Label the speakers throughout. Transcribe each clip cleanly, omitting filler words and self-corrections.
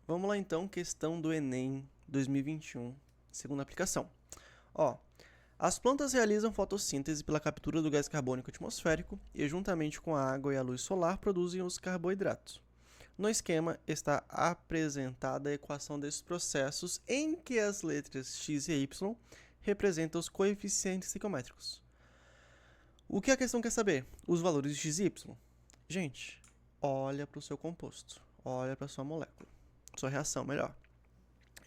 Speaker 1: Vamos lá então, questão do Enem 2021, segunda aplicação. Ó, as plantas realizam fotossíntese pela captura do gás carbônico atmosférico e, juntamente com a água e a luz solar, produzem os carboidratos. No esquema está apresentada a equação desses processos em que as letras x e y representam os coeficientes estequiométricos. O que a questão quer saber? Os valores de x e y. Gente, olha para o seu composto, olha para a sua molécula, sua reação, melhor.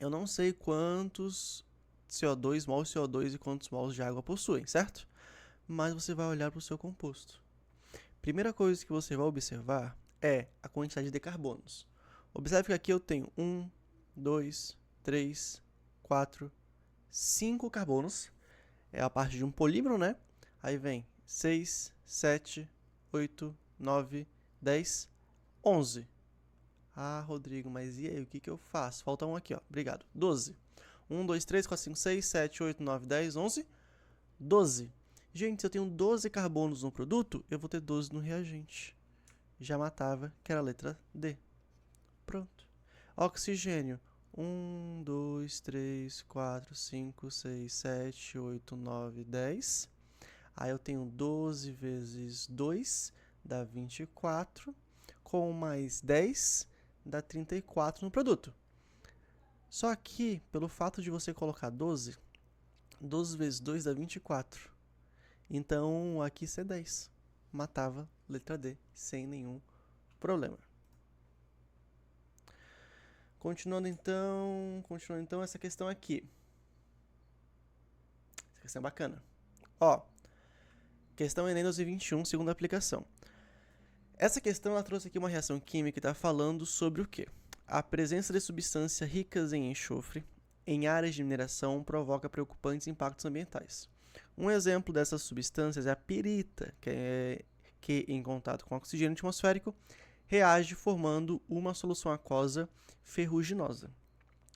Speaker 1: Eu não sei quantos CO2, mols de CO2 e quantos mols de água possuem, certo? Mas você vai olhar para o seu composto. Primeira coisa que você vai observar é a quantidade de carbonos. Observe que aqui eu tenho 1, 2, 3, 4, 5 carbonos. É a parte de um polímero, né? Aí vem 6, 7, 8, 9, 10, 11. Ah, Rodrigo, mas e aí, o que eu faço? Falta um aqui, ó. Obrigado. 12. 1, 2, 3, 4, 5, 6, 7, 8, 9, 10, 11, 12. Gente, se eu tenho 12 carbonos no produto, eu vou ter 12 no reagente. Já matava, que era a letra D. Pronto. Oxigênio. 1, 2, 3, 4, 5, 6, 7, 8, 9, 10. Aí eu tenho 12 vezes 2, dá 24. Com mais 10, dá 34 no produto. Só que, pelo fato de você colocar 12, 12 vezes 2 dá 24. Então, aqui isso é 10. Matava letra D, sem nenhum problema. Continuando então essa questão aqui. Essa questão é bacana. Ó, questão Enem 2021, segunda aplicação. Essa questão ela trouxe aqui uma reação química que está falando sobre o quê? A presença de substâncias ricas em enxofre em áreas de mineração provoca preocupantes impactos ambientais. Um exemplo dessas substâncias é a pirita, que em contato com oxigênio atmosférico reage formando uma solução aquosa ferruginosa,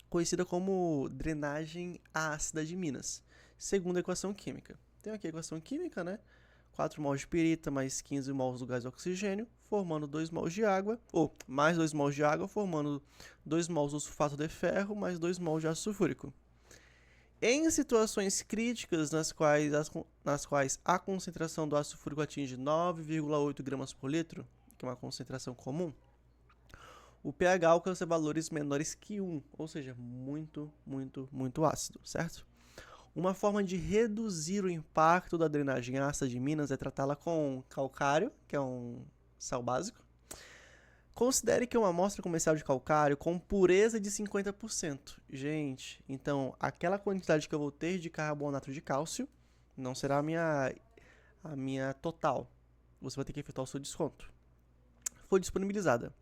Speaker 1: conhecida como drenagem ácida de Minas, segundo a equação química. Tem aqui a equação química, né? 4 mols de pirita mais 15 mols do gás oxigênio, formando 2 mols de água, ou mais 2 mols de água, formando 2 mols do sulfato de ferro, mais 2 mols de ácido sulfúrico. Em situações críticas nas quais a concentração do ácido sulfúrico atinge 9,8 gramas por litro, que é uma concentração comum, o pH alcança valores menores que 1, ou seja, muito, muito, muito ácido, certo? Uma forma de reduzir o impacto da drenagem ácida de Minas é tratá-la com calcário, que é um sal básico. Considere que uma amostra comercial de calcário com pureza de 50%. Gente, então aquela quantidade que eu vou ter de carbonato de cálcio não será a minha total. Você vai ter que efetuar o seu desconto. Foi disponibilizada.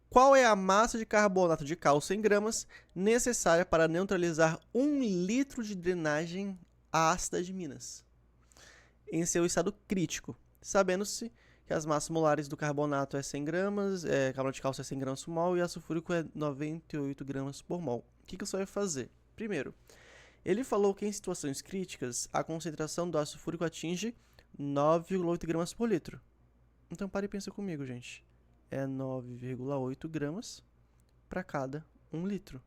Speaker 1: Qual é a massa de carbonato de cálcio em gramas necessária para neutralizar 1 litro de drenagem ácida de Minas em seu estado crítico, sabendo-se que as massas molares do carbonato é 100 gramas, carbonato de cálcio é 100 gramas por mol e ácido sulfúrico é 98 gramas por mol. O que você vai fazer? Primeiro, ele falou que em situações críticas a concentração do ácido sulfúrico atinge 9,8 gramas por litro. Então pare e pensa comigo, gente. É 9,8 gramas para cada 1 litro.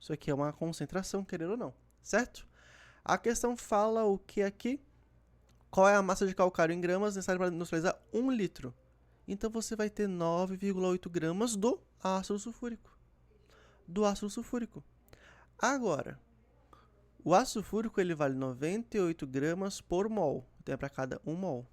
Speaker 1: Isso aqui é uma concentração, querendo ou não, certo? A questão fala o que aqui? Qual é a massa de calcário em gramas necessária para neutralizar 1 litro? Então você vai ter 9,8 gramas do ácido sulfúrico. Do ácido sulfúrico. Agora, o ácido sulfúrico ele vale 98 gramas por mol. Então é para cada 1 mol.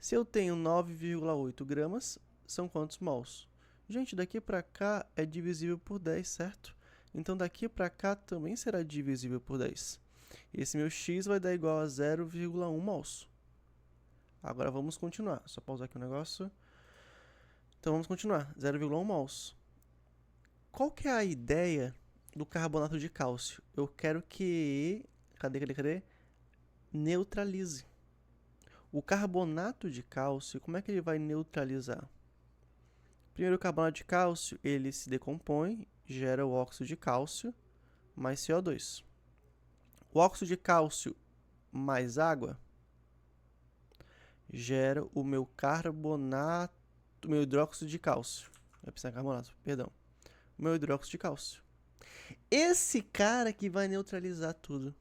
Speaker 1: Se eu tenho 9,8 gramas, são quantos mols? Gente, daqui para cá é divisível por 10, certo? Então daqui para cá também será divisível por 10. Esse meu x vai dar igual a 0,1 mols. Agora vamos continuar. Só pausar aqui o negócio. Então vamos continuar. 0,1 mols. Qual que é a ideia do carbonato de cálcio? Eu quero que... Cadê? Neutralize. O carbonato de cálcio, como é que ele vai neutralizar? Primeiro, o carbonato de cálcio, ele se decompõe, gera o óxido de cálcio mais CO2. O óxido de cálcio mais água gera o meu carbonato, meu hidróxido de cálcio. Vai precisar de carbonato, perdão. o meu hidróxido de cálcio. Esse cara que vai neutralizar tudo.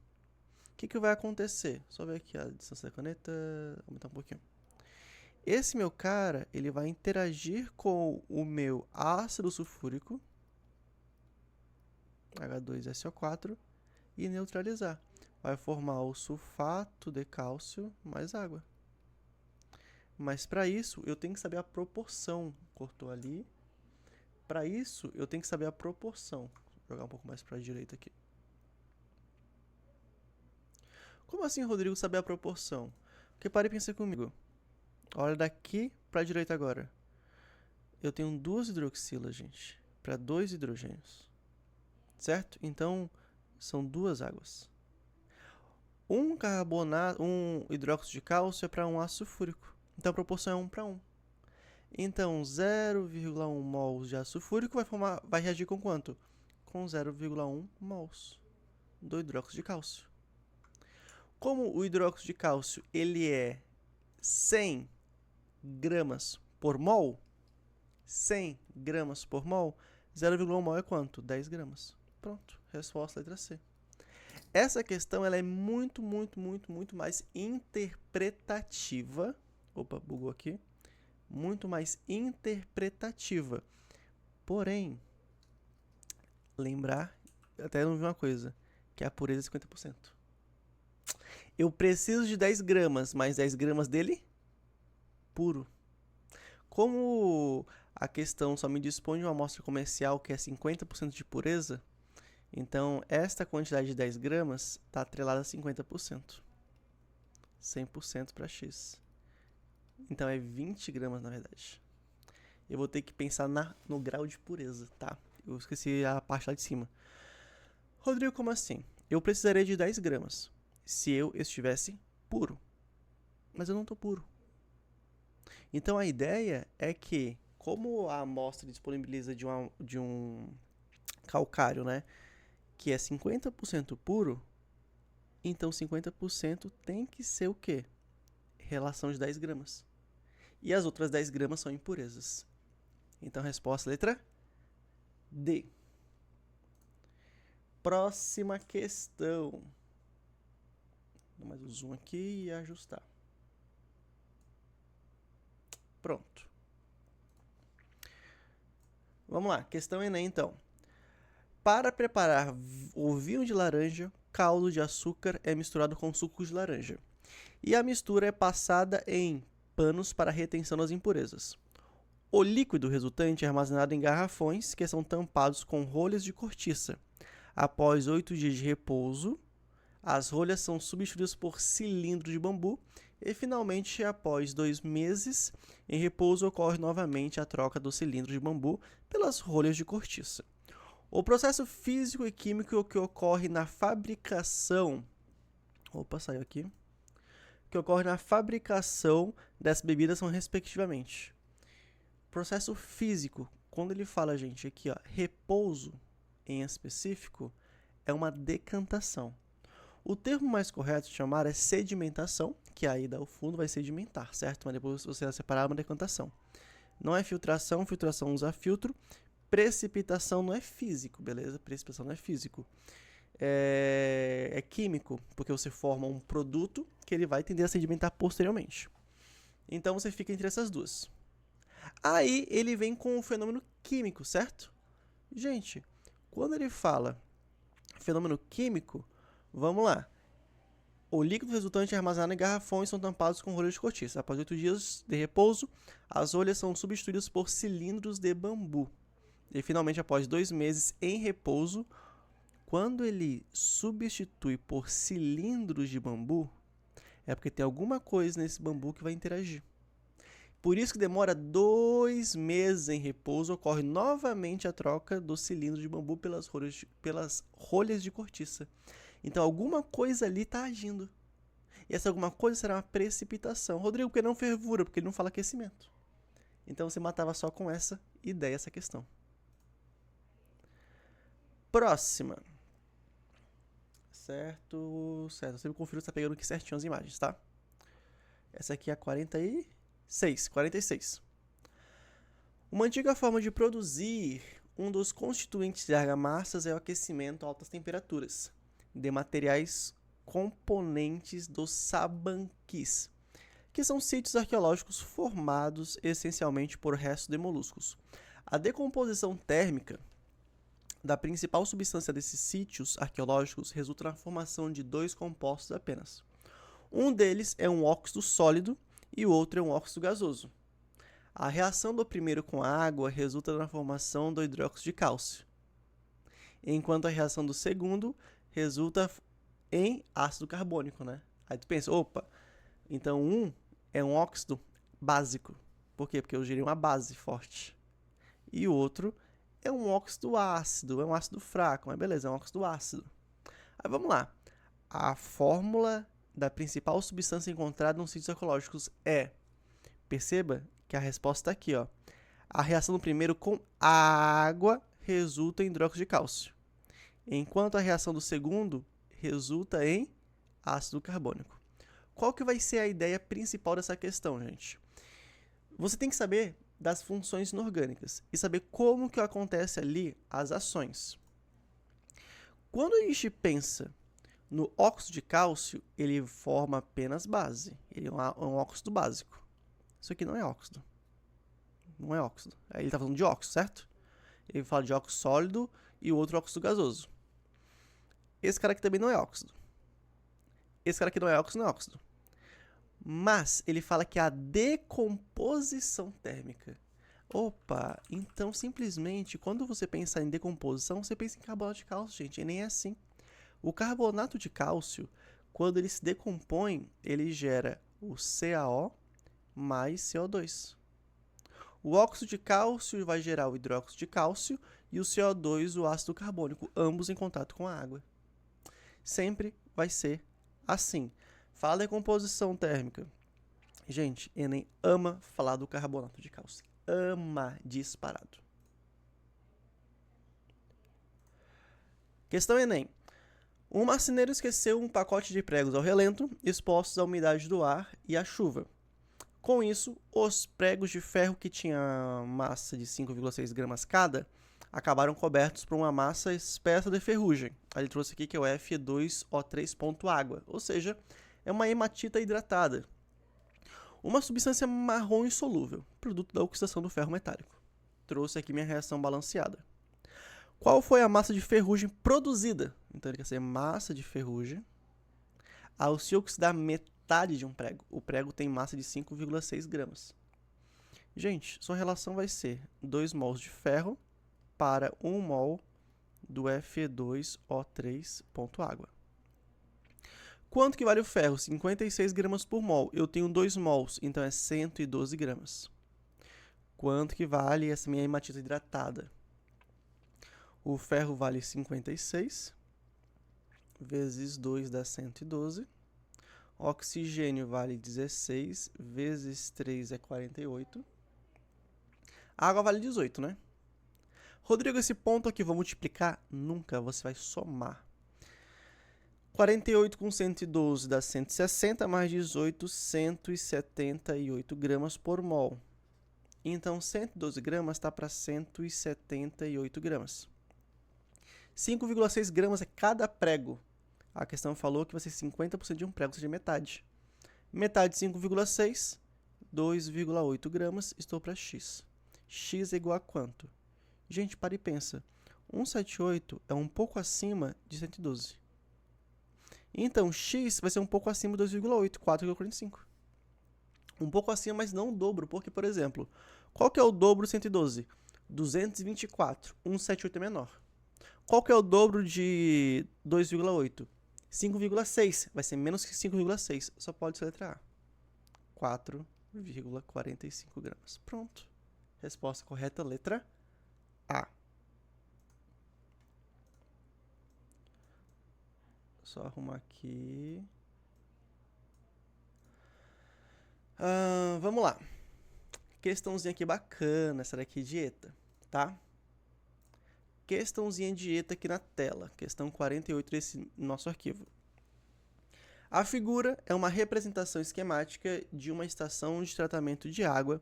Speaker 1: O que vai acontecer? Só ver aqui a distância da caneta, aumentar um pouquinho. Esse meu cara, ele vai interagir com o meu ácido sulfúrico, H2SO4, e neutralizar. Vai formar o sulfato de cálcio mais água. Mas para isso, eu tenho que saber a proporção. Cortou ali. Para isso, eu tenho que saber a proporção. Vou jogar um pouco mais para a direita aqui. Como assim, Rodrigo, saber a proporção? Porque pare e pensa comigo. Olha daqui para a direita agora. Eu tenho 2 hidroxilas, gente, para 2 hidrogênios. Certo? Então, são 2 águas. Um hidróxido de cálcio é para um ácido sulfúrico. Então, a proporção é 1 para 1. Então, 0,1 mols de ácido sulfúrico vai reagir com quanto? Com 0,1 mols do hidróxido de cálcio. Como o hidróxido de cálcio ele é 100 gramas por mol, 100 gramas por mol, 0,1 mol é quanto? 10 gramas. Pronto, resposta letra C. Essa questão ela é muito mais interpretativa. Opa, bugou aqui. Muito mais interpretativa. Porém, lembrar, até não vi uma coisa, que a pureza é 50%. Eu preciso de 10 gramas, mas 10 gramas dele puro. Como a questão só me dispõe de uma amostra comercial que é 50% de pureza, então esta quantidade de 10 gramas está atrelada a 50%. 100% para X. Então é 20 gramas na verdade. Eu vou ter que pensar no grau de pureza, tá? Eu esqueci a parte lá de cima. Rodrigo, como assim? Eu precisaria de 10 gramas se eu estivesse puro. Mas eu não estou puro. Então a ideia é que, como a amostra disponibiliza de um calcário, né, que é 50% puro, então 50% tem que ser o quê? Relação de 10 gramas. E as outras 10 gramas são impurezas. Então, resposta letra D. Próxima questão. Vou mais um zoom aqui e ajustar. Pronto. Vamos lá, questão Enem então. Para preparar o vinho de laranja, caldo de açúcar é misturado com suco de laranja. E a mistura é passada em panos para retenção das impurezas. O líquido resultante é armazenado em garrafões que são tampados com rolhas de cortiça. Após 8 dias de repouso, as rolhas são substituídas por cilindros de bambu e, finalmente, após 2 meses em repouso, ocorre novamente a troca do cilindro de bambu pelas rolhas de cortiça. O processo físico e químico que ocorre na fabricação... Opa, saiu aqui. Que ocorre na fabricação dessas bebidas são, respectivamente... Processo físico, quando ele fala, gente, aqui, ó, repouso em específico, é uma decantação. O termo mais correto de chamar é sedimentação, que aí dá o fundo, vai sedimentar, certo? Mas depois você vai separar uma decantação. Não é filtração, filtração usa filtro. Precipitação não é físico, beleza? Precipitação não é físico. É químico, porque você forma um produto que ele vai tender a sedimentar posteriormente. Então você fica entre essas duas. Aí ele vem com o fenômeno químico, certo? Gente, quando ele fala fenômeno químico, vamos lá. O líquido resultante é armazenado em garrafões e são tampados com rolhas de cortiça. Após 8 dias de repouso, as rolhas são substituídas por cilindros de bambu. E finalmente, após 2 meses em repouso, quando ele substitui por cilindros de bambu, é porque tem alguma coisa nesse bambu que vai interagir. Por isso que demora 2 meses em repouso, ocorre novamente a troca do cilindro de bambu pelas rolhas de cortiça. Então, alguma coisa ali está agindo. E essa alguma coisa será uma precipitação. Rodrigo, por que não fervura? Porque ele não fala aquecimento. Então, você matava só com essa ideia, essa questão. Próxima. Certo. Eu sempre confiro se está pegando aqui certinho as imagens, tá? Essa aqui é a 46. Uma antiga forma de produzir um dos constituintes de argamassas é o aquecimento a altas temperaturas de materiais componentes dos sabanquis, que são sítios arqueológicos formados essencialmente por restos de moluscos. A decomposição térmica da principal substância desses sítios arqueológicos resulta na formação de dois compostos apenas. Um deles é um óxido sólido e o outro é um óxido gasoso. A reação do primeiro com a água resulta na formação do hidróxido de cálcio, enquanto a reação do segundo resulta em ácido carbônico, né? Aí tu pensa, opa, então um é um óxido básico. Por quê? Porque eu gerei uma base forte. E o outro é um óxido ácido, é um ácido fraco, mas beleza, é um óxido ácido. Aí vamos lá. A fórmula da principal substância encontrada nos sítios arqueológicos é, perceba que a resposta está aqui, ó. A reação do primeiro com água resulta em hidróxido de cálcio, enquanto a reação do segundo resulta em ácido carbônico. Qual que vai ser a ideia principal dessa questão, gente? Você tem que saber das funções inorgânicas e saber como que acontece ali as ações. Quando a gente pensa no óxido de cálcio, ele forma apenas base. Ele é um óxido básico. Isso aqui não é óxido. Não é óxido. Aí ele está falando de óxido, certo? Ele fala de óxido sólido e o outro óxido gasoso. Esse cara aqui também não é óxido. Esse cara aqui não é óxido, não é óxido. Mas ele fala que a decomposição térmica. Opa, então simplesmente quando você pensa em decomposição, você pensa em carbonato de cálcio, gente. E nem é assim. O carbonato de cálcio, quando ele se decompõe, ele gera o CaO mais CO2. O óxido de cálcio vai gerar o hidróxido de cálcio e o CO2, o ácido carbônico, ambos em contato com a água. Sempre vai ser assim. Fala de decomposição térmica. Gente, Enem ama falar do carbonato de cálcio. Ama disparado. Questão Enem. Um marceneiro esqueceu um pacote de pregos ao relento, expostos à umidade do ar e à chuva. Com isso, os pregos de ferro que tinham massa de 5,6 gramas cada acabaram cobertos por uma massa espessa de ferrugem. Ele trouxe aqui que é o Fe2O3. Ou seja, é uma hematita hidratada. Uma substância marrom insolúvel, produto da oxidação do ferro metálico. Trouxe aqui minha reação balanceada. Qual foi a massa de ferrugem produzida? Então ele quer ser massa de ferrugem ao se oxidar metade de um prego. O prego tem massa de 5,6 gramas. Gente, sua relação vai ser 2 mols de ferro para 1 mol do Fe2O3. Água. Quanto que vale o ferro? 56 gramas por mol. Eu tenho 2 mols, então é 112 gramas. Quanto que vale essa minha hematita hidratada? O ferro vale 56 vezes 2 dá 112. Oxigênio vale 16 vezes 3 é 48. A água vale 18, né? Rodrigo, esse ponto aqui vou multiplicar? Nunca, você vai somar. 48 com 112 dá 160, mais 18, 178 gramas por mol. Então, 112 gramas está para 178 gramas. 5,6 gramas é cada prego. A questão falou que vai ser 50% de um prego, ou seja, metade. Metade de 5,6, 2,8 gramas, estou para x. X é igual a quanto? Gente, para e pensa. 178 é um pouco acima de 112. Então, x vai ser um pouco acima de 2,8, 4,45. Um pouco acima, mas não o dobro, porque, por exemplo, qual que é o dobro de 112? 224. 178 é menor. Qual que é o dobro de 2,8? 5,6. Vai ser menos que 5,6. Só pode ser letra A. 4,45 gramas. Pronto. Resposta correta, letra A. Só arrumar aqui. Vamos lá. Questãozinha aqui bacana, essa daqui dieta, tá? Questãozinha de dieta aqui na tela. Questão 48 desse nosso arquivo. A figura é uma representação esquemática de uma estação de tratamento de água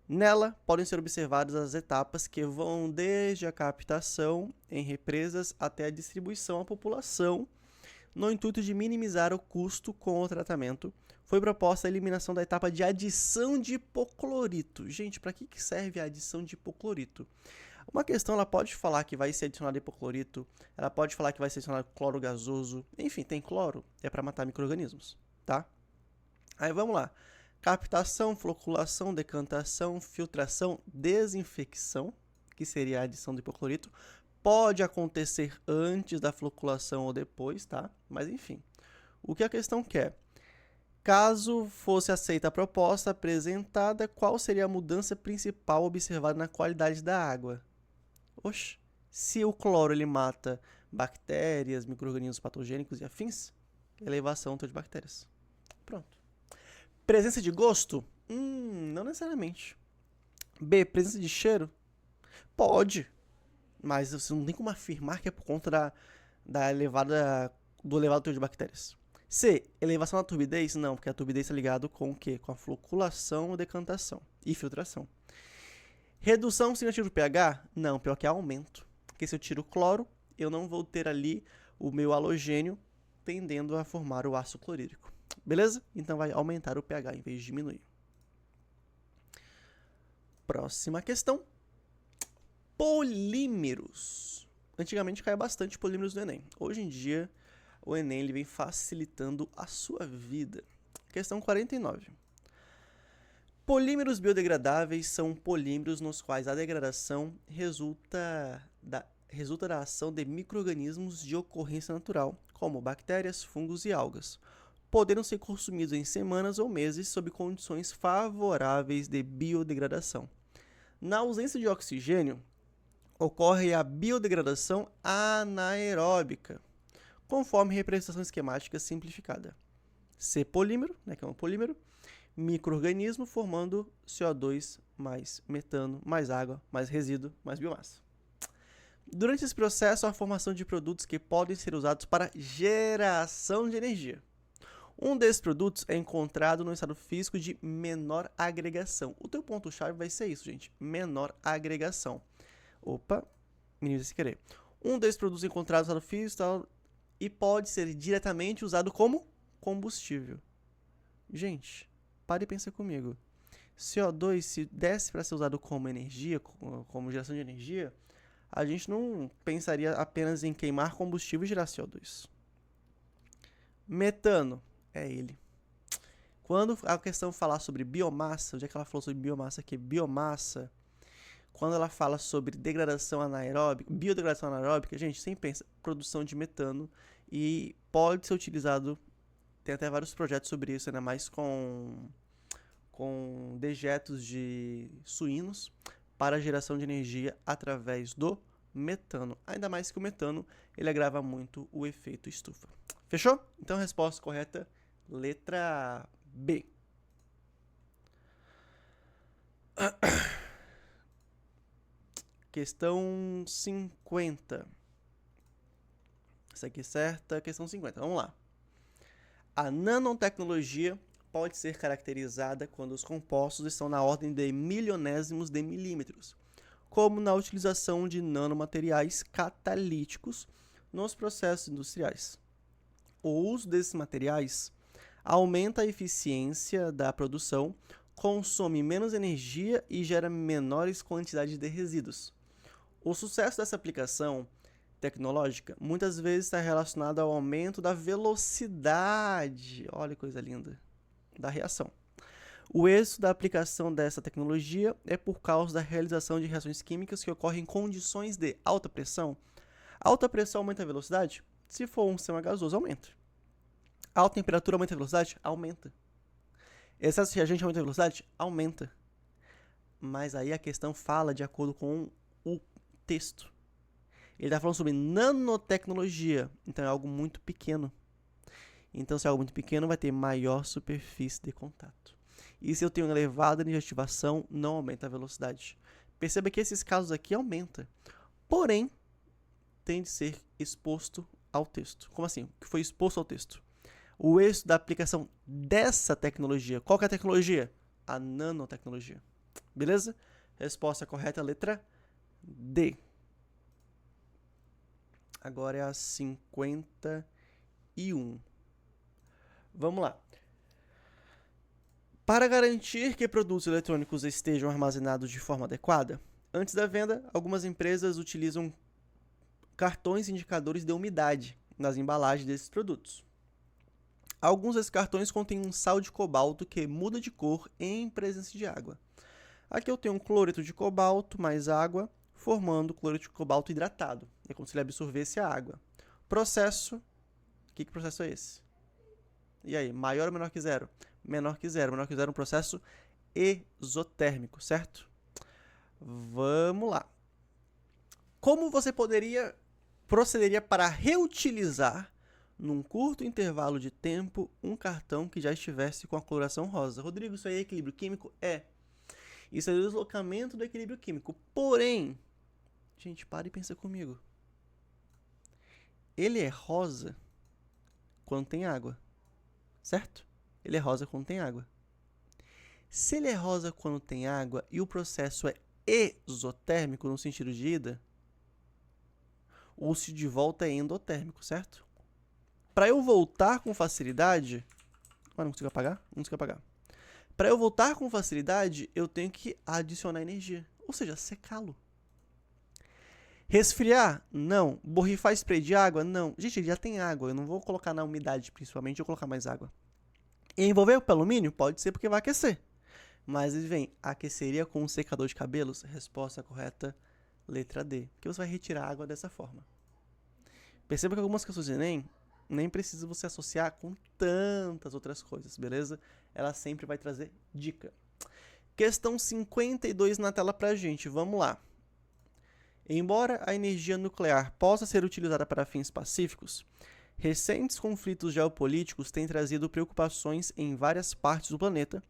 Speaker 1: Nela, podem ser observadas as etapas que vão desde a captação em represas até a distribuição à população. No intuito de minimizar o custo com o tratamento, foi proposta a eliminação da etapa de adição de hipoclorito. Gente, para que serve a adição de hipoclorito? Uma questão, ela pode falar que vai ser adicionado hipoclorito, ela pode falar que vai ser adicionado cloro gasoso, enfim, tem cloro, é para matar micro-organismos, tá? Aí vamos lá. Captação, floculação, decantação, filtração, desinfecção, que seria a adição do hipoclorito, pode acontecer antes da floculação ou depois, tá? Mas enfim, o que a questão quer? Caso fosse aceita a proposta apresentada, qual seria a mudança principal observada na qualidade da água? Oxe, se o cloro ele mata bactérias, micro-organismos patogênicos e afins, elevação de bactérias. Pronto. Presença de gosto? Não necessariamente. B, presença de cheiro? Pode, mas você não tem como afirmar que é por conta do elevado teor de bactérias. C, elevação da turbidez? Não, porque a turbidez está ligado com o quê? Com a floculação, decantação e filtração. Redução significativa do pH? Não, pior que é aumento. Porque se eu tiro o cloro, eu não vou ter ali o meu halogênio tendendo a formar o ácido clorídrico. Beleza? Então vai aumentar o pH em vez de diminuir. Próxima questão. Polímeros. Antigamente caía bastante polímeros no Enem. Hoje em dia, o Enem ele vem facilitando a sua vida. Questão 49. Polímeros biodegradáveis são polímeros nos quais a degradação resulta da ação de micro-organismos de ocorrência natural, como bactérias, fungos e algas, podendo ser consumidos em semanas ou meses sob condições favoráveis de biodegradação. Na ausência de oxigênio, ocorre a biodegradação anaeróbica, conforme representação esquemática simplificada. C, polímero, que é um polímero, micro-organismo formando CO2 mais metano, mais água, mais resíduo, mais biomassa. Durante esse processo, há a formação de produtos que podem ser usados para geração de energia. Um desses produtos é encontrado no estado físico de menor agregação. O teu ponto-chave vai ser isso, gente. Menor agregação. Opa, menino sem querer. Um desses produtos encontrados no estado físico e pode ser diretamente usado como combustível. Gente, pare e pensa comigo. CO2, se desse para ser usado como energia, como geração de energia, a gente não pensaria apenas em queimar combustível e gerar CO2. Metano. É ele. Quando a questão falar sobre biomassa, onde é que ela falou sobre biomassa aqui? Biomassa, quando ela fala sobre degradação anaeróbica, biodegradação anaeróbica, gente, sempre pensa produção de metano e pode ser utilizado, tem até vários projetos sobre isso, ainda mais com dejetos de suínos para geração de energia através do metano. Ainda mais que o metano, ele agrava muito o efeito estufa. Fechou? Então a resposta correta, letra B. Questão 50. Essa aqui é certa. Questão 50. Vamos lá. A nanotecnologia pode ser caracterizada quando os compostos estão na ordem de milionésimos de milímetros, como na utilização de nanomateriais catalíticos nos processos industriais. O uso desses materiais aumenta a eficiência da produção, consome menos energia e gera menores quantidades de resíduos. O sucesso dessa aplicação tecnológica muitas vezes está relacionado ao aumento da velocidade, olha que coisa linda, da reação. O êxito da aplicação dessa tecnologia é por causa da realização de reações químicas que ocorrem em condições de alta pressão. Alta pressão aumenta a velocidade? Se for um sistema gasoso, aumenta. Alta temperatura aumenta a velocidade? Aumenta. Excesso de reagente aumenta a velocidade? Aumenta. Mas aí a questão fala de acordo com o texto. Ele está falando sobre nanotecnologia, então é algo muito pequeno. Então, se é algo muito pequeno, vai ter maior superfície de contato. E se eu tenho elevada energia de ativação, não aumenta a velocidade. Perceba que esses casos aqui aumentam. Porém, tem de ser exposto ao texto. Como assim? O que foi exposto ao texto? O êxito da aplicação dessa tecnologia. Qual que é a tecnologia? A nanotecnologia. Beleza? Resposta correta, letra D. Agora é a 51. Vamos lá. Para garantir que produtos eletrônicos estejam armazenados de forma adequada, antes da venda, algumas empresas utilizam cartões indicadores de umidade nas embalagens desses produtos. Alguns desses cartões contêm um sal de cobalto que muda de cor em presença de água. Aqui eu tenho um cloreto de cobalto mais água, formando cloreto de cobalto hidratado. É como se ele absorvesse a água. Processo. Que processo é esse? E aí, maior ou menor que zero? Menor que zero. Menor que zero é um processo exotérmico, certo? Vamos lá. Como você procederia para reutilizar, num curto intervalo de tempo, um cartão que já estivesse com a coloração rosa? Rodrigo, isso aí é equilíbrio químico? É. Isso é o deslocamento do equilíbrio químico. Porém, gente, para e pensa comigo. Ele é rosa quando tem água, certo? Ele é rosa quando tem água. Se ele é rosa quando tem água e o processo é exotérmico, no sentido de ida, o se de volta é endotérmico, certo? Para eu voltar com facilidade... não consigo apagar? Não consigo apagar. Para eu voltar com facilidade, eu tenho que adicionar energia, ou seja, secá-lo. Resfriar? Não. Borrifar spray de água? Não. Gente, ele já tem água, eu não vou colocar na umidade, principalmente, eu vou colocar mais água. E envolver o alumínio? Pode ser porque vai aquecer. Mas ele vem, aqueceria com um secador de cabelos? Resposta correta, letra D. Porque você vai retirar a água dessa forma. Perceba que algumas questões do Enem nem precisa você associar com tantas outras coisas, beleza? Ela sempre vai trazer dica. Questão 52 na tela pra gente, vamos lá. Embora a energia nuclear possa ser utilizada para fins pacíficos, recentes conflitos geopolíticos têm trazido preocupações em várias partes do planeta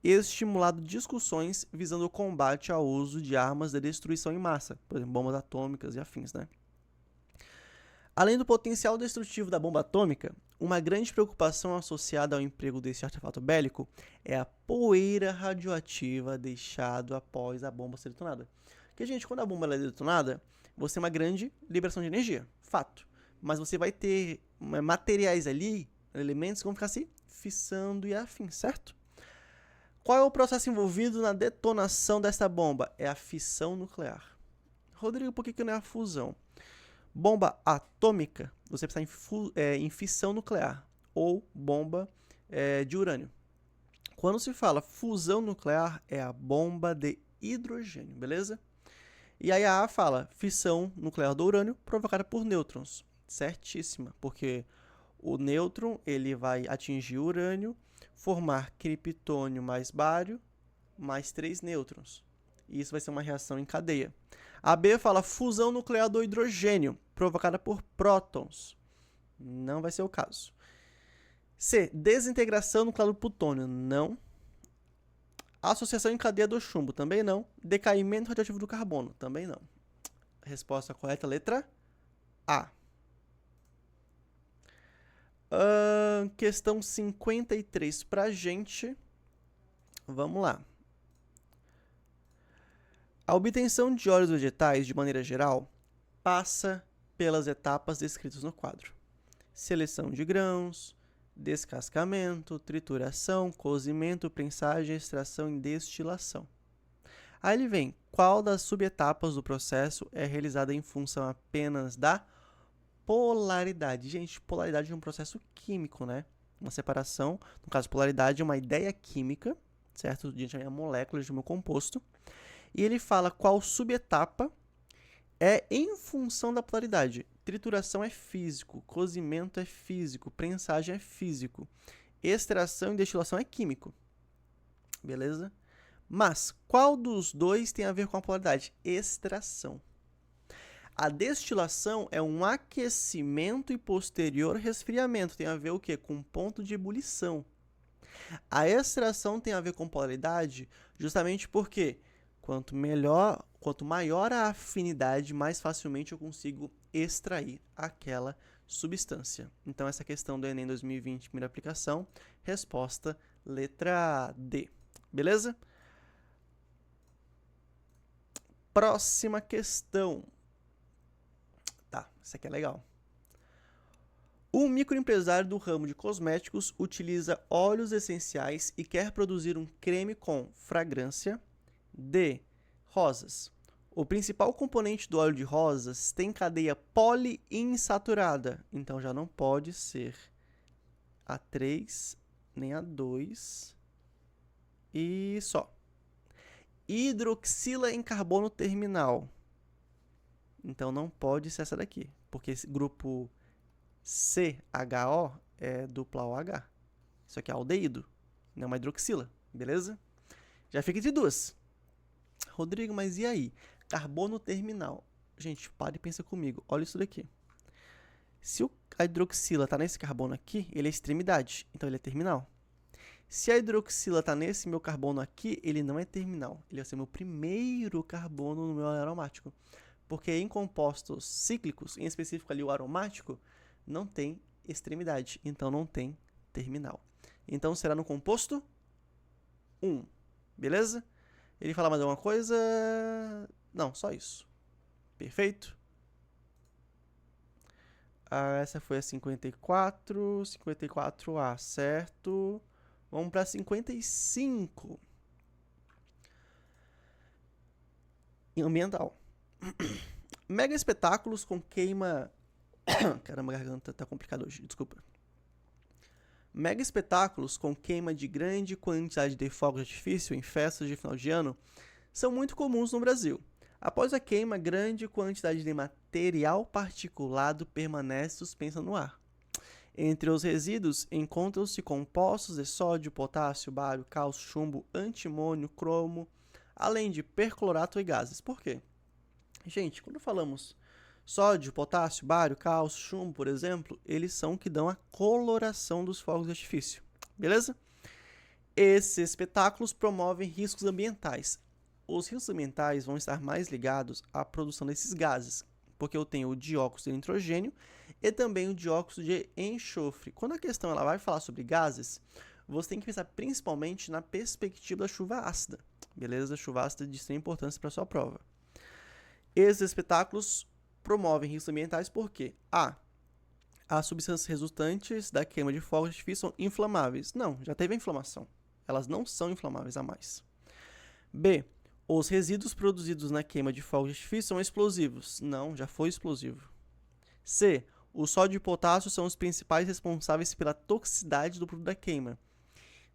Speaker 1: e estimulado discussões visando o combate ao uso de armas de destruição em massa, por exemplo, bombas atômicas e afins, né? Além do potencial destrutivo da bomba atômica, uma grande preocupação associada ao emprego desse artefato bélico é a poeira radioativa deixada após a bomba ser detonada. Porque, gente, quando a bomba é detonada, você tem uma grande liberação de energia, fato. Mas você vai ter materiais ali, elementos que vão ficar se fissando e afim, certo? Qual é o processo envolvido na detonação dessa bomba? É a fissão nuclear. Rodrigo, por que não é a fusão? Bomba atômica, você precisa em fissão nuclear ou bomba de urânio. Quando se fala fusão nuclear, é a bomba de hidrogênio, beleza? E aí a A fala fissão nuclear do urânio provocada por nêutrons. Certíssima, porque o nêutron ele vai atingir o urânio, formar criptônio mais bário, mais 3 nêutrons. E isso vai ser uma reação em cadeia. A B fala fusão nuclear do hidrogênio, provocada por prótons. Não vai ser o caso. C, desintegração nuclear do plutônio. Não. Associação em cadeia do chumbo. Também não. Decaimento radioativo do carbono. Também não. Resposta correta, letra A. Questão 53 pra gente. Vamos lá. A obtenção de óleos vegetais, de maneira geral, passa pelas etapas descritas no quadro. Seleção de grãos, descascamento, trituração, cozimento, prensagem, extração e destilação. Aí ele vem, qual das subetapas do processo é realizada em função apenas da polaridade? Gente, polaridade é um processo químico, né? Uma separação, no caso, polaridade é uma ideia química, certo? Diante da minha molécula, de meu composto. E ele fala qual subetapa é em função da polaridade. Trituração é físico, cozimento é físico, prensagem é físico, extração e destilação é químico. Beleza? Mas qual dos dois tem a ver com a polaridade? Extração. A destilação é um aquecimento e posterior resfriamento. Tem a ver o quê? Com ponto de ebulição. A extração tem a ver com polaridade justamente porque quanto maior a afinidade, mais facilmente eu consigo extrair aquela substância. Então, essa questão do Enem 2020, primeira aplicação, resposta letra D. Beleza? Próxima questão. Tá, essa aqui é legal. Um microempresário do ramo de cosméticos utiliza óleos essenciais e quer produzir um creme com fragrância de rosas. O principal componente do óleo de rosas tem cadeia poliinsaturada, então já não pode ser A3 nem A2 e só. Hidroxila em carbono terminal, então não pode ser essa daqui, porque esse grupo CHO é dupla OH. Isso aqui é aldeído, não é uma hidroxila, beleza? Já fica entre duas. Rodrigo, mas e aí? Carbono terminal. Gente, para e pensa comigo. Olha isso daqui. Se a hidroxila está nesse carbono aqui, ele é extremidade, então ele é terminal. Se a hidroxila está nesse meu carbono aqui, ele não é terminal. Ele vai ser meu primeiro carbono no meu aromático. Porque em compostos cíclicos, em específico ali o aromático, não tem extremidade, então não tem terminal. Então será no composto 1, beleza? Ele fala mais alguma coisa? Não, só isso. Perfeito? Essa foi a 54, 54A, certo? Vamos para 55. Ambiental. Mega espetáculos com queima... Caramba, a garganta tá complicada hoje, desculpa. Mega espetáculos com queima de grande quantidade de fogos de artifício em festas de final de ano são muito comuns no Brasil. Após a queima, grande quantidade de material particulado permanece suspensa no ar. Entre os resíduos encontram-se compostos de sódio, potássio, bário, cálcio, chumbo, antimônio, cromo, além de perclorato e gases. Por quê? Gente, quando falamos sódio, potássio, bário, cálcio, chumbo, por exemplo, eles são o que dão a coloração dos fogos de artifício. Beleza? Esses espetáculos promovem riscos ambientais. Os riscos ambientais vão estar mais ligados à produção desses gases, porque eu tenho o dióxido de nitrogênio e também o dióxido de enxofre. Quando a questão ela vai falar sobre gases, você tem que pensar principalmente na perspectiva da chuva ácida. Beleza? A chuva ácida é de extrema importância para a sua prova. Esses espetáculos promovem riscos ambientais porque as substâncias resultantes da queima de fogos de artifício são inflamáveis. Não, já teve a inflamação. Elas não são inflamáveis a mais. B. Os resíduos produzidos na queima de fogos de artifício são explosivos. Não, já foi explosivo. C. O sódio e o potássio são os principais responsáveis pela toxicidade do produto da queima.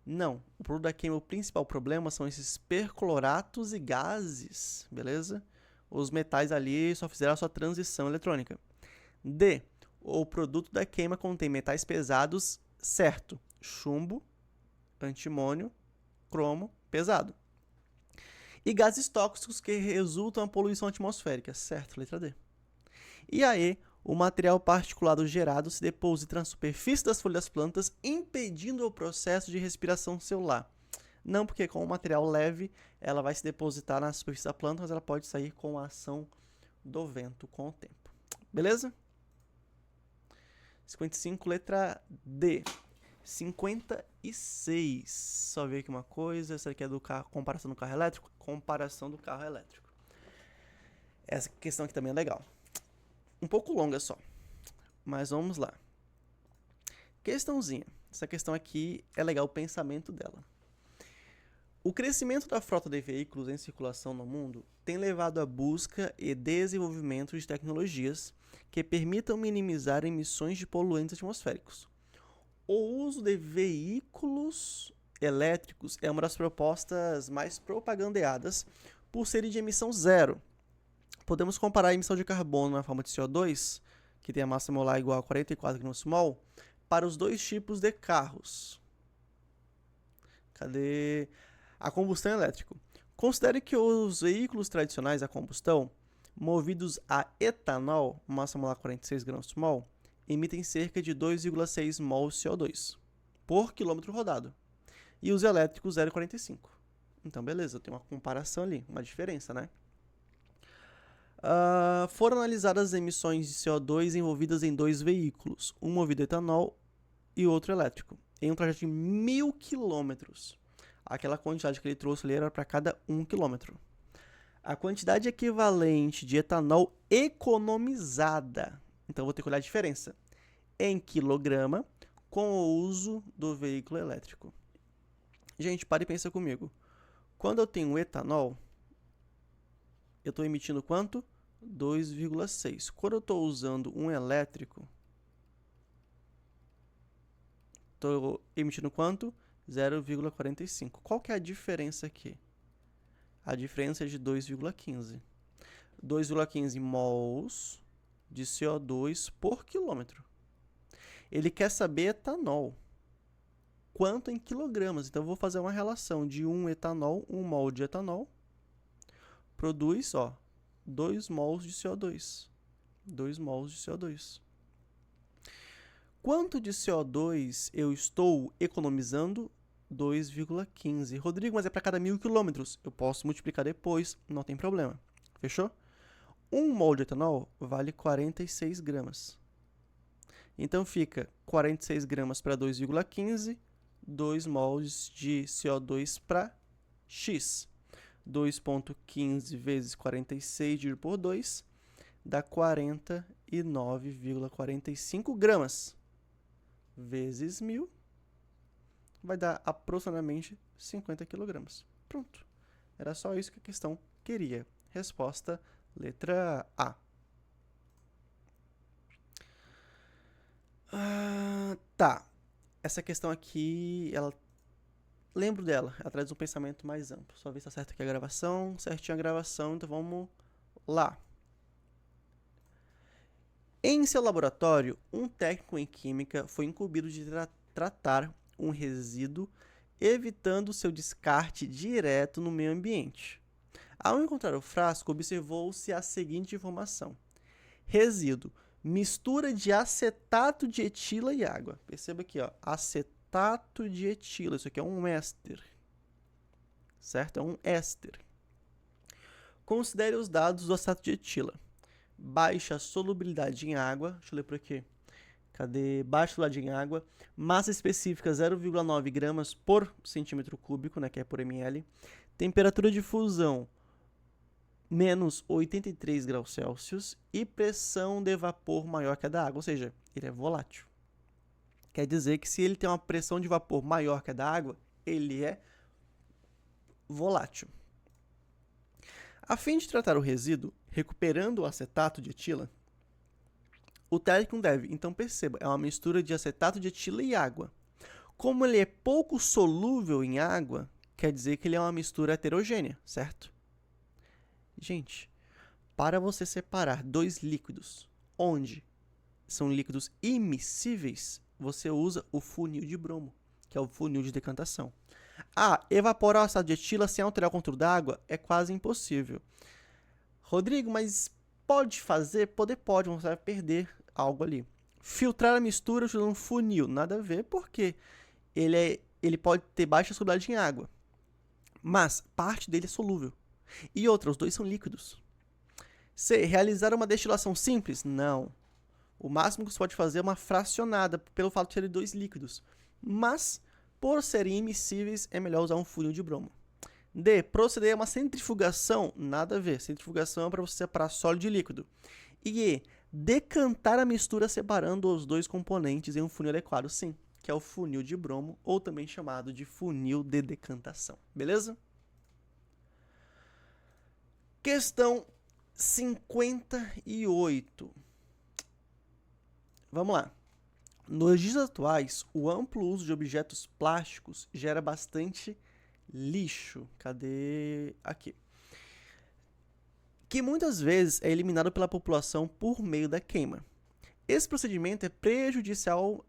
Speaker 1: Não, o produto da queima, o principal problema são esses percloratos e gases, beleza? Os metais ali só fizeram a sua transição eletrônica. D. O produto da queima contém metais pesados, certo? Chumbo, antimônio, cromo, pesado. E gases tóxicos que resultam da poluição atmosférica, certo? Letra D. E a E. O material particulado gerado se deposita na superfície das folhas das plantas, impedindo o processo de respiração celular. Não, porque com o material leve, ela vai se depositar na superfície da planta, mas ela pode sair com a ação do vento com o tempo. Beleza? 55, letra D. 56. Só ver aqui uma coisa. Essa aqui é do carro, comparação do carro elétrico. Comparação do carro elétrico. Essa questão aqui também é legal. Um pouco longa só. Mas vamos lá. Questãozinha. Essa questão aqui é legal o pensamento dela. O crescimento da frota de veículos em circulação no mundo tem levado à busca e desenvolvimento de tecnologias que permitam minimizar emissões de poluentes atmosféricos. O uso de veículos elétricos é uma das propostas mais propagandeadas por serem de emissão zero. Podemos comparar a emissão de carbono na forma de CO2, que tem a massa molar igual a 44 kmol, para os dois tipos de carros. Cadê? A combustão elétrica. Considere que os veículos tradicionais a combustão, movidos a etanol, massa molar 46 kmol, emitem cerca de 2,6 mols de CO2 por quilômetro rodado. E os elétricos 0,45. Então, beleza, tem uma comparação ali, uma diferença, né? Foram analisadas as emissões de CO2 envolvidas em dois veículos, um movido a etanol e outro elétrico, em um trajeto de 1.000 km. Aquela quantidade que ele trouxe ali era para cada 1 km. A quantidade equivalente de etanol economizada. Então, vou ter que olhar a diferença. Em quilograma, com o uso do veículo elétrico. Gente, para e pensa comigo. Quando eu tenho etanol, eu estou emitindo quanto? 2,6. Quando eu estou usando um elétrico, estou emitindo quanto? 0,45. Qual que é a diferença aqui? A diferença é de 2,15. 2,15 mols de CO2 por quilômetro. Ele quer saber etanol. Quanto em quilogramas. Então, eu vou fazer uma relação de 1 etanol, 1 mol de etanol, produz, 2 mols de CO2. 2 mols de CO2. Quanto de CO2 eu estou economizando? 2,15. Rodrigo, mas é para cada 1.000 quilômetros. Eu posso multiplicar depois, não tem problema. Fechou? 1 mol de etanol vale 46 gramas. Então, fica 46 gramas para 2,15, 2 mols de CO2 para X. 2,15 vezes 46 dividido por 2 dá 49,45 gramas. Vezes 1.000 vai dar aproximadamente 50 quilogramas. Pronto. Era só isso que a questão queria. Resposta, letra A. Tá. Essa questão aqui, lembro dela. Ela traz um pensamento mais amplo. Só ver se tá certo aqui a gravação. Certinho a gravação, então vamos lá. Em seu laboratório, um técnico em química foi incumbido de tratar um resíduo, evitando seu descarte direto no meio ambiente. Ao encontrar o frasco, observou-se a seguinte informação: resíduo, mistura de acetato de etila e água. Perceba aqui, acetato de etila, isso aqui é um éster, certo? É um éster. Considere os dados do acetato de etila. Baixa solubilidade em água, deixa eu ler por aqui. Cadê? Baixa solubilidade em água, massa específica 0,9 gramas por centímetro cúbico, né, que é por ml. Temperatura de fusão menos 83 graus Celsius e pressão de vapor maior que a da água, ou seja, ele é volátil. Quer dizer que se ele tem uma pressão de vapor maior que a da água, ele é volátil. A fim de tratar o resíduo, recuperando o acetato de etila, o técnico deve, então perceba, é uma mistura de acetato de etila e água. Como ele é pouco solúvel em água, quer dizer que ele é uma mistura heterogênea, certo? Gente, para você separar dois líquidos, onde são líquidos immiscíveis, você usa o funil de bromo, que é o funil de decantação. Evaporar o acetato de etila sem alterar o conteúdo da água é quase impossível. Rodrigo, mas pode fazer? Pode, você vai perder algo ali. Filtrar a mistura usando um funil, nada a ver, porque ele pode ter baixa solubilidade em água, mas parte dele é solúvel. E outra, os dois são líquidos. C. Realizar uma destilação simples? Não. O máximo que você pode fazer é uma fracionada, pelo fato de serem dois líquidos. Mas, por serem immiscíveis, é melhor usar um funil de bromo. D. Proceder a uma centrifugação? Nada a ver. Centrifugação é para você separar sólido de líquido. E E. Decantar a mistura separando os dois componentes em um funil adequado? Sim, que é o funil de bromo, ou também chamado de funil de decantação. Beleza? Questão 58. Vamos lá. Nos dias atuais, o amplo uso de objetos plásticos gera bastante lixo. Cadê? Aqui. Que muitas vezes é eliminado pela população por meio da queima. Esse procedimento é prejudicial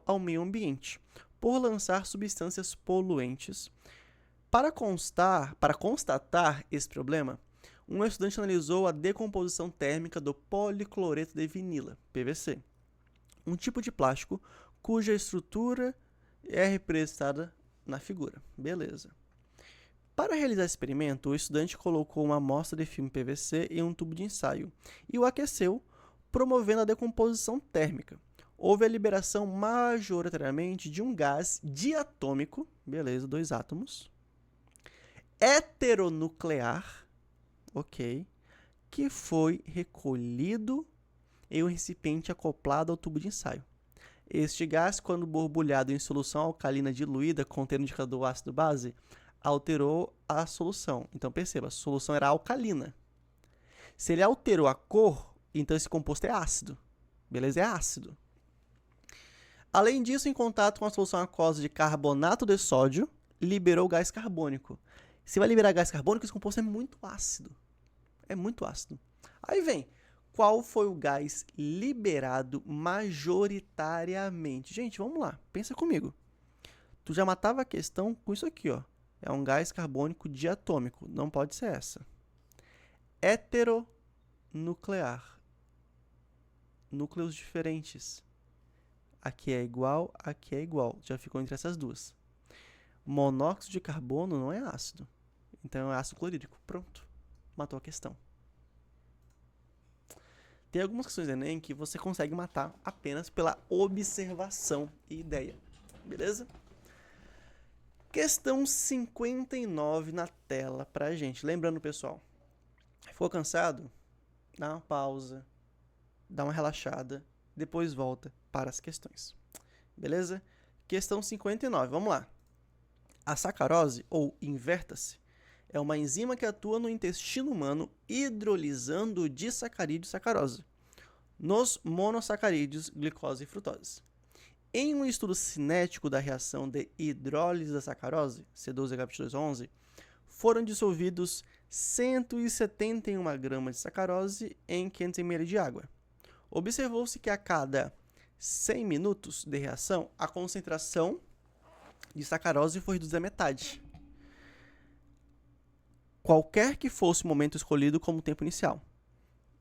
Speaker 1: ao meio ambiente, por lançar substâncias poluentes. Para constatar esse problema, um estudante analisou a decomposição térmica do policloreto de vinila, PVC, um tipo de plástico cuja estrutura é representada na figura. Beleza. Para realizar esse experimento, o estudante colocou uma amostra de filme PVC em um tubo de ensaio e o aqueceu, promovendo a decomposição térmica. Houve a liberação majoritariamente de um gás diatômico, beleza, 2 átomos, heteronuclear, ok, que foi recolhido em um recipiente acoplado ao tubo de ensaio. Este gás, quando borbulhado em solução alcalina diluída contendo o indicador ácido-base, alterou a solução. Então, perceba, a solução era alcalina. Se ele alterou a cor, então esse composto é ácido. Beleza? É ácido. Além disso, em contato com a solução aquosa de carbonato de sódio, liberou gás carbônico. Se vai liberar gás carbônico, esse composto é muito ácido. É muito ácido. Aí vem, qual foi o gás liberado majoritariamente? Gente, vamos lá, pensa comigo. Tu já matava a questão com isso aqui, ó. É um gás carbônico diatômico, não pode ser essa. Heteronuclear. Núcleos diferentes. Aqui é igual, aqui é igual. Já ficou entre essas duas. Monóxido de carbono não é ácido. Então é ácido clorídrico. Pronto. Matou a questão. Tem algumas questões do Enem que você consegue matar apenas pela observação e ideia. Beleza? Questão 59 na tela pra gente. Lembrando, pessoal, ficou cansado? Dá uma pausa, dá uma relaxada, depois volta para as questões. Beleza? Questão 59, vamos lá. A sacarose, ou inverta-se, é uma enzima que atua no intestino humano hidrolisando o disacarídeo sacarose nos monossacarídeos glicose e frutose. Em um estudo cinético da reação de hidrólise da sacarose, C12H22O11, foram dissolvidos 171 gramas de sacarose em 500 ml de água. Observou-se que a cada 100 minutos de reação, a concentração de sacarose foi reduzida à metade. Qualquer que fosse o momento escolhido como tempo inicial.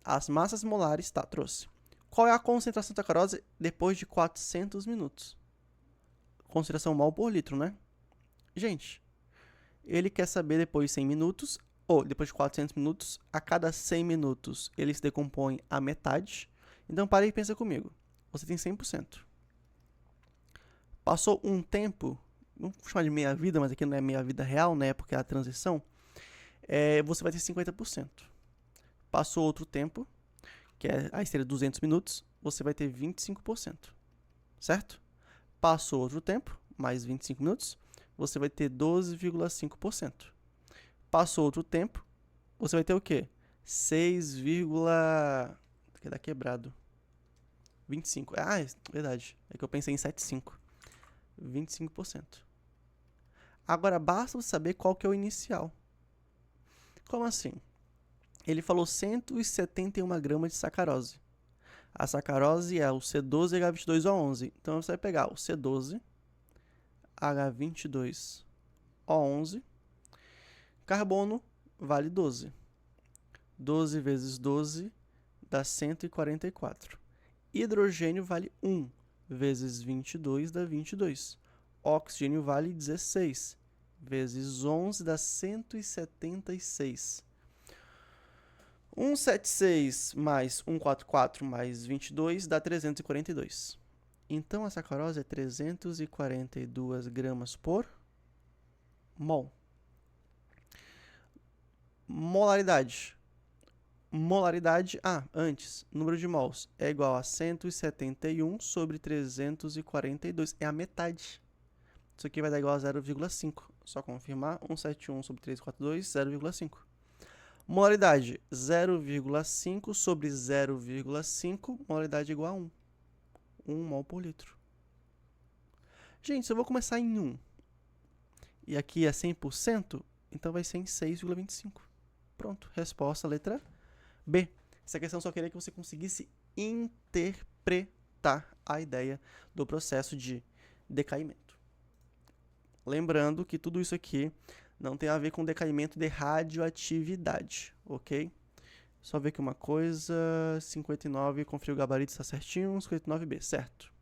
Speaker 1: As massas molares, tá, trouxe. Qual é a concentração de sacarose depois de 400 minutos? Concentração mol por litro, né? Gente, ele quer saber depois de 100 minutos, ou depois de 400 minutos, a cada 100 minutos ele se decompõe a metade. Então, para e pensa comigo. Você tem 100%. Passou um tempo, vamos chamar de meia-vida, mas aqui não é meia-vida real, né? Porque é a transição. Você vai ter 50%. Passou outro tempo, que aí seria 200 minutos, você vai ter 25%. Certo? Passou outro tempo, mais 25 minutos, você vai ter 12,5%. Passou outro tempo, você vai ter o quê? 6, que dá quebrado. 25. Ah, é verdade. É que eu pensei em 7,5. 25%. Agora, basta você saber qual que é o inicial. Como assim? Ele falou 171 gramas de sacarose. A sacarose é o C12H22O11. Então, você vai pegar o C12H22O11. Carbono vale 12. 12 vezes 12 dá 144. Hidrogênio vale 1 vezes 22 dá 22. Oxigênio vale 16 vezes 11 dá 176. 176 mais 144 mais 22 dá 342. Então, a sacarose é 342 gramas por mol. Molaridade. Antes, número de mols é igual a 171 sobre 342. É a metade. Isso aqui vai dar igual a 0,5. Só confirmar. 171 sobre 342, 0,5. Molaridade, 0,5 sobre 0,5, molaridade igual a 1. 1 mol por litro. Gente, se eu vou começar em 1 e aqui é 100%, então vai ser em 6,25. Pronto, resposta, letra B. Essa questão só queria que você conseguisse interpretar a ideia do processo de decaimento. Lembrando que tudo isso aqui não tem a ver com decaimento de radioatividade, ok? Só ver aqui uma coisa, 59, conferir o gabarito, está certinho, 59B, certo?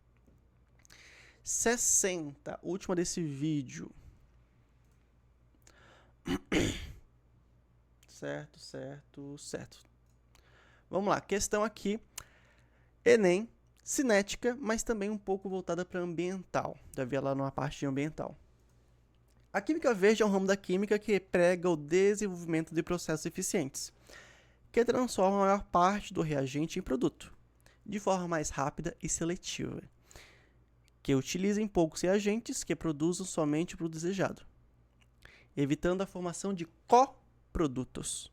Speaker 1: 60, última desse vídeo. Certo. Vamos lá, questão aqui, Enem, cinética, mas também um pouco voltada para ambiental. Já vi lá numa parte de ambiental. A química verde é um ramo da química que prega o desenvolvimento de processos eficientes, que transforma a maior parte do reagente em produto, de forma mais rápida e seletiva, que utilizem poucos reagentes que produzam somente o produto desejado, evitando a formação de coprodutos,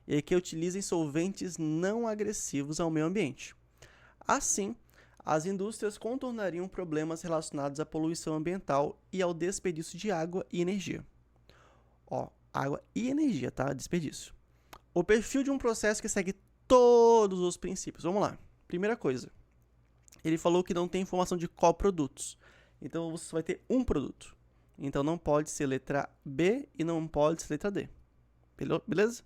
Speaker 1: e que utilizem solventes não agressivos ao meio ambiente. Assim, as indústrias contornariam problemas relacionados à poluição ambiental e ao desperdício de água e energia. Água e energia, tá? Desperdício. O perfil de um processo que segue todos os princípios. Vamos lá. Primeira coisa. Ele falou que não tem informação de coprodutos. Então, você vai ter um produto. Então, não pode ser letra B e não pode ser letra D. Beleza?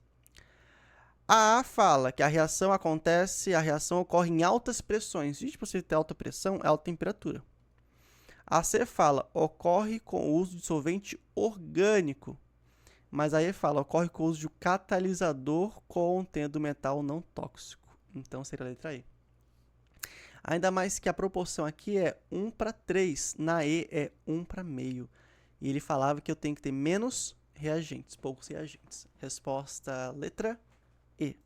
Speaker 1: A fala que a reação ocorre em altas pressões. Gente, para você ter alta pressão, é alta temperatura. A C fala, ocorre com o uso de solvente orgânico. Mas a E fala, ocorre com o uso de catalisador contendo metal não tóxico. Então, seria a letra E. Ainda mais que a proporção aqui é 1:3. Na E é 1:meio. E ele falava que eu tenho que ter menos reagentes, poucos reagentes. Resposta letra E.